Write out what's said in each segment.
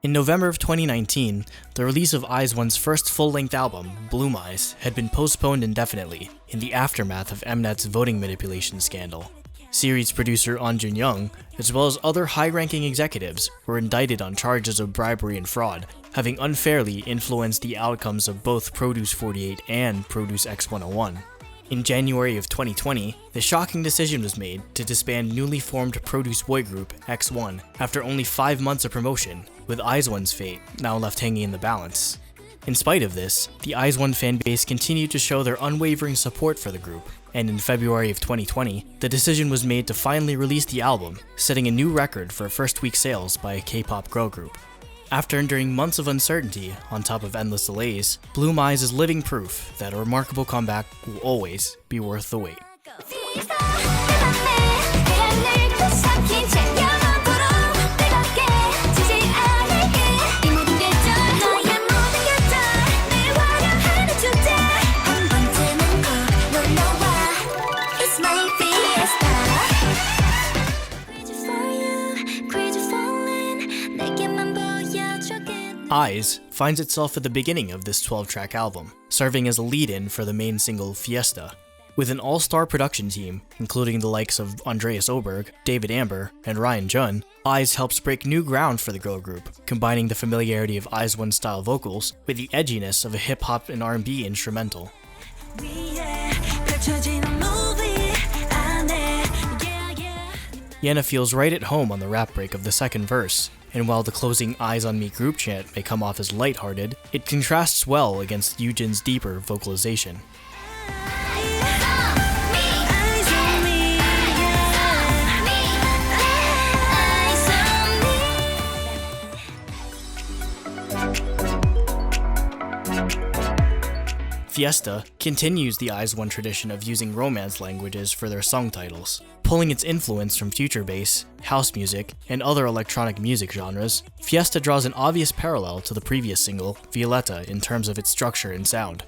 In November of 2019, the release of IZONE's first full-length album, BLOOMIZ, had been postponed indefinitely in the aftermath of Mnet's voting manipulation scandal. Series producer Wonyoung, as well as other high-ranking executives, were indicted on charges of bribery and fraud, having unfairly influenced the outcomes of both Produce 48 and Produce X101. In January of 2020, the shocking decision was made to disband newly formed Produce boy group X1 after only 5 months of promotion, with IZONE's fate now left hanging in the balance. In spite of this, the IZONE fanbase continued to show their unwavering support for the group, and in February of 2020, the decision was made to finally release the album, setting a new record for first-week sales by a K-pop girl group. After enduring months of uncertainty, on top of endless delays, BLOOMIZ is living proof that a remarkable comeback will always be worth the wait. Eyes finds itself at the beginning of this 12-track album, serving as a lead-in for the main single Fiesta. With an all-star production team, including the likes of Andreas Oberg, David Amber, and Ryan Jun, Eyes helps break new ground for the girl group, combining the familiarity of IZONE-style vocals with the edginess of a hip-hop and R&B instrumental. Yena feels right at home on the rap break of the second verse, and while the closing Eyes on Me group chant may come off as lighthearted, it contrasts well against Yujin's deeper vocalization. Fiesta continues the IZONE tradition of using Romance languages for their song titles. Pulling its influence from future bass, house music, and other electronic music genres, Fiesta draws an obvious parallel to the previous single, Violetta, in terms of its structure and sound.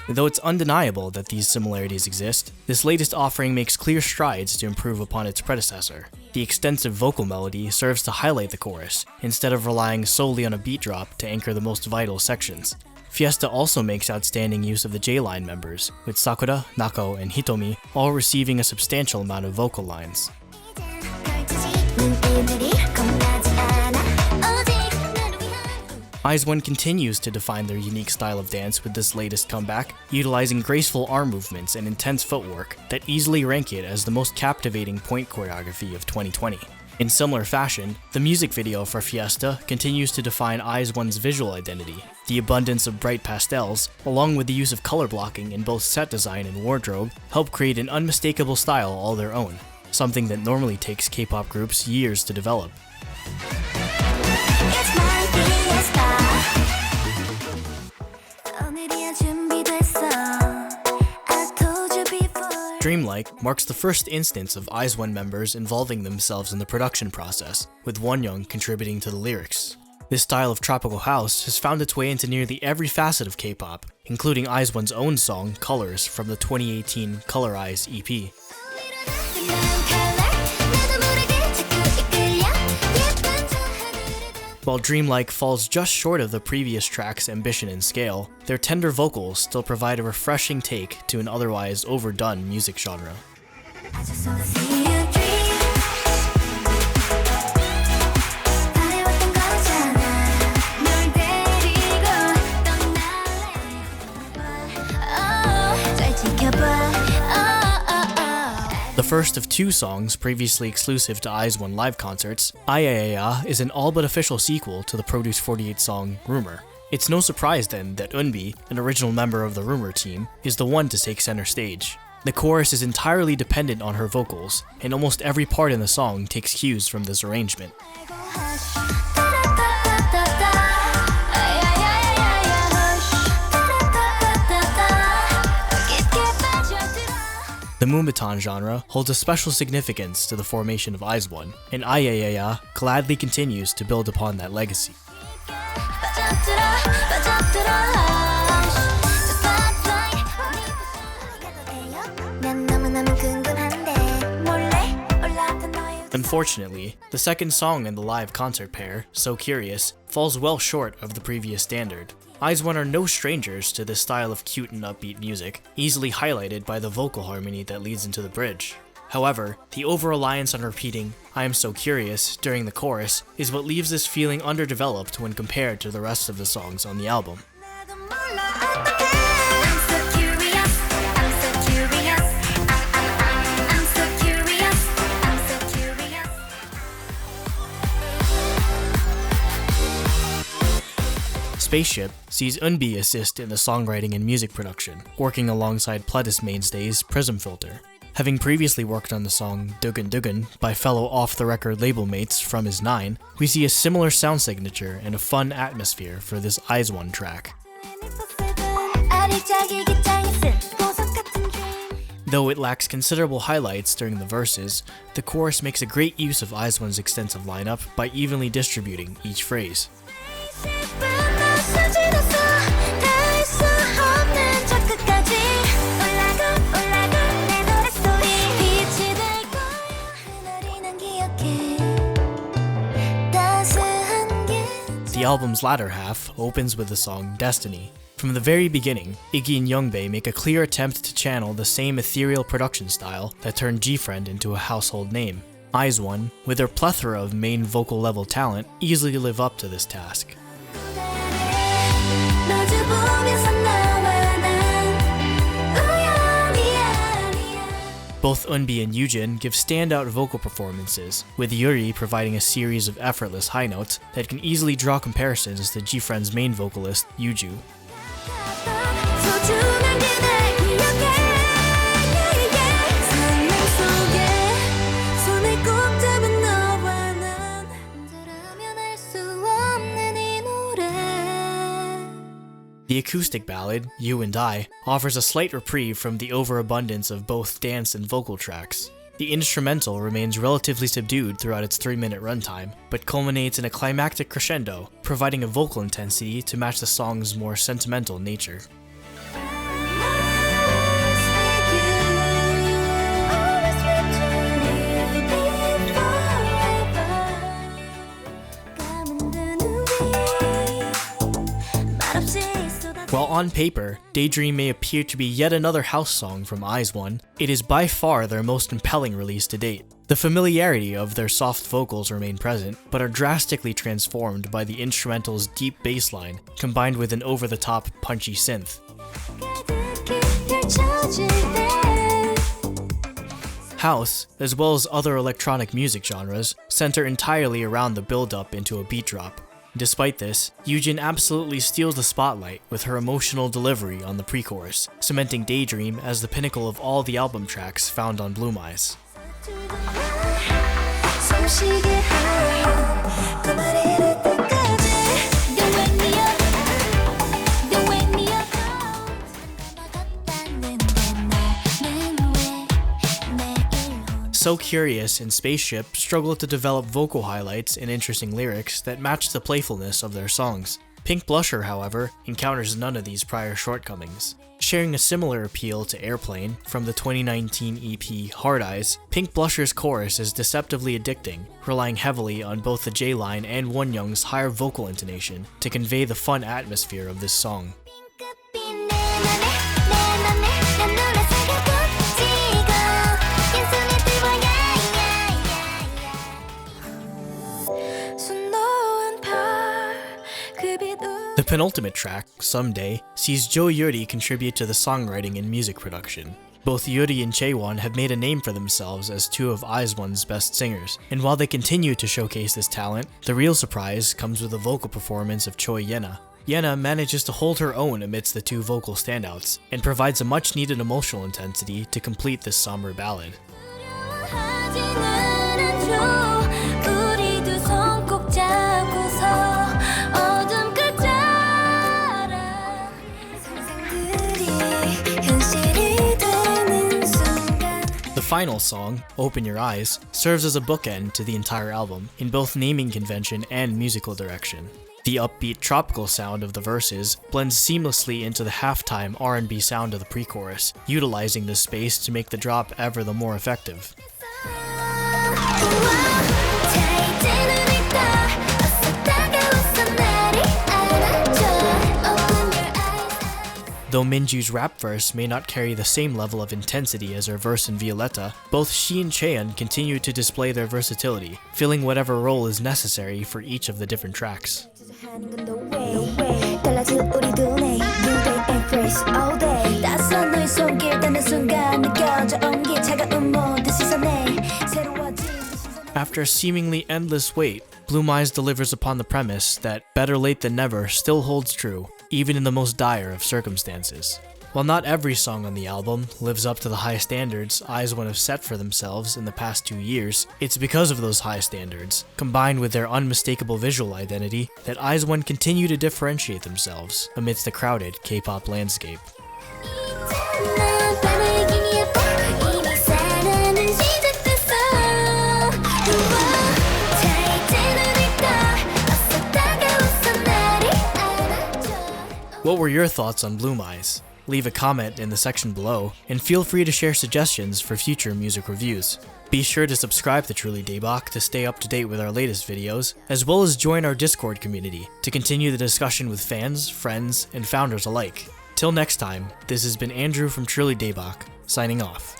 Though it's undeniable that these similarities exist, this latest offering makes clear strides to improve upon its predecessor. The extensive vocal melody serves to highlight the chorus, instead of relying solely on a beat drop to anchor the most vital sections. Fiesta also makes outstanding use of the J-line members, with Sakura, Nako, and Hitomi all receiving a substantial amount of vocal lines. IZONE continues to define their unique style of dance with this latest comeback, utilizing graceful arm movements and intense footwork that easily rank it as the most captivating point choreography of 2020. In similar fashion, the music video for Fiesta continues to define IZONE's visual identity. The abundance of bright pastels, along with the use of color blocking in both set design and wardrobe, help create an unmistakable style all their own, something that normally takes K-pop groups years to develop. Dreamlike marks the first instance of IZONE members involving themselves in the production process, with Wonyoung contributing to the lyrics. This style of tropical house has found its way into nearly every facet of K-pop, including IZONE's own song, Colors, from the 2018 Color Eyes EP. While Dreamlike falls just short of the previous track's ambition and scale, their tender vocals still provide a refreshing take to an otherwise overdone music genre. The first of two songs previously exclusive to IZONE live concerts, AYAYAYA is an all but official sequel to the Produce 48 song Rumor. It's no surprise then that Eunbi, an original member of the Rumor team, is the one to take center stage. The chorus is entirely dependent on her vocals, and almost every part in the song takes cues from this arrangement. The Moombahton genre holds a special significance to the formation of IZONE, and AYAYAYA gladly continues to build upon that legacy. And Unfortunately, the second song in the live concert pair, So Curious, falls well short of the previous standard. IZONE are no strangers to this style of cute and upbeat music, easily highlighted by the vocal harmony that leads into the bridge. However, the over-reliance on repeating "I am so curious" during the chorus is what leaves this feeling underdeveloped when compared to the rest of the songs on the album. Spaceship sees Eunbi assist in the songwriting and music production, working alongside Pledis mainstays Prism Filter. Having previously worked on the song Dugun Dugun by fellow off-the-record label mates from his 9, we see a similar sound signature and a fun atmosphere for this IZONE track. Though it lacks considerable highlights during the verses, the chorus makes a great use of IZONE's extensive lineup by evenly distributing each phrase. The album's latter half opens with the song Destiny. From the very beginning, Iggy and Youngbae make a clear attempt to channel the same ethereal production style that turned G-Friend into a household name. IZONE, with their plethora of main vocal level talent, easily live up to this task. Both Eunbi and Yujin give standout vocal performances, with Yuri providing a series of effortless high notes that can easily draw comparisons to G-Friend's main vocalist, Yuju. The acoustic ballad, You and I, offers a slight reprieve from the overabundance of both dance and vocal tracks. The instrumental remains relatively subdued throughout its 3-minute runtime, but culminates in a climactic crescendo, providing a vocal intensity to match the song's more sentimental nature. While on paper, Daydream may appear to be yet another house song from IZONE, it is by far their most compelling release to date. The familiarity of their soft vocals remain present, but are drastically transformed by the instrumental's deep bass line, combined with an over-the-top punchy synth. House, as well as other electronic music genres, center entirely around the build-up into a beat drop. Despite this, Yujin absolutely steals the spotlight with her emotional delivery on the pre-chorus, cementing Daydream as the pinnacle of all the album tracks found on BLOOMIZ. So Curious and Spaceship struggle to develop vocal highlights and interesting lyrics that match the playfulness of their songs. Pink Blusher, however, encounters none of these prior shortcomings. Sharing a similar appeal to Airplane from the 2019 EP Hard Eyes, Pink Blusher's chorus is deceptively addicting, relying heavily on both the J-line and Wonyoung's higher vocal intonation to convey the fun atmosphere of this song. The penultimate track, Someday, sees Yuri contribute to the songwriting and music production. Both Yuri and Chaewon have made a name for themselves as two of IZONE's best singers, and while they continue to showcase this talent, the real surprise comes with the vocal performance of Yena. Yena manages to hold her own amidst the two vocal standouts, and provides a much-needed emotional intensity to complete this somber ballad. The final song, Open Your Eyes, serves as a bookend to the entire album, in both naming convention and musical direction. The upbeat tropical sound of the verses blends seamlessly into the halftime R&B sound of the pre-chorus, utilizing this space to make the drop ever the more effective. Though Minju's rap verse may not carry the same level of intensity as her verse in Violetta, both she and Chaeyeon continue to display their versatility, filling whatever role is necessary for each of the different tracks. After a seemingly endless wait, BLOOMIZ delivers upon the premise that better late than never still holds true, even in the most dire of circumstances. While not every song on the album lives up to the high standards IZONE have set for themselves in the past 2 years, it's because of those high standards, combined with their unmistakable visual identity, that IZONE continue to differentiate themselves amidst the crowded K-pop landscape. What were your thoughts on BLOOMIZ? Leave a comment in the section below, and feel free to share suggestions for future music reviews. Be sure to subscribe to Truly Daebak to stay up to date with our latest videos, as well as join our Discord community to continue the discussion with fans, friends, and founders alike. Till next time, this has been Andrew from Truly Daebak, signing off.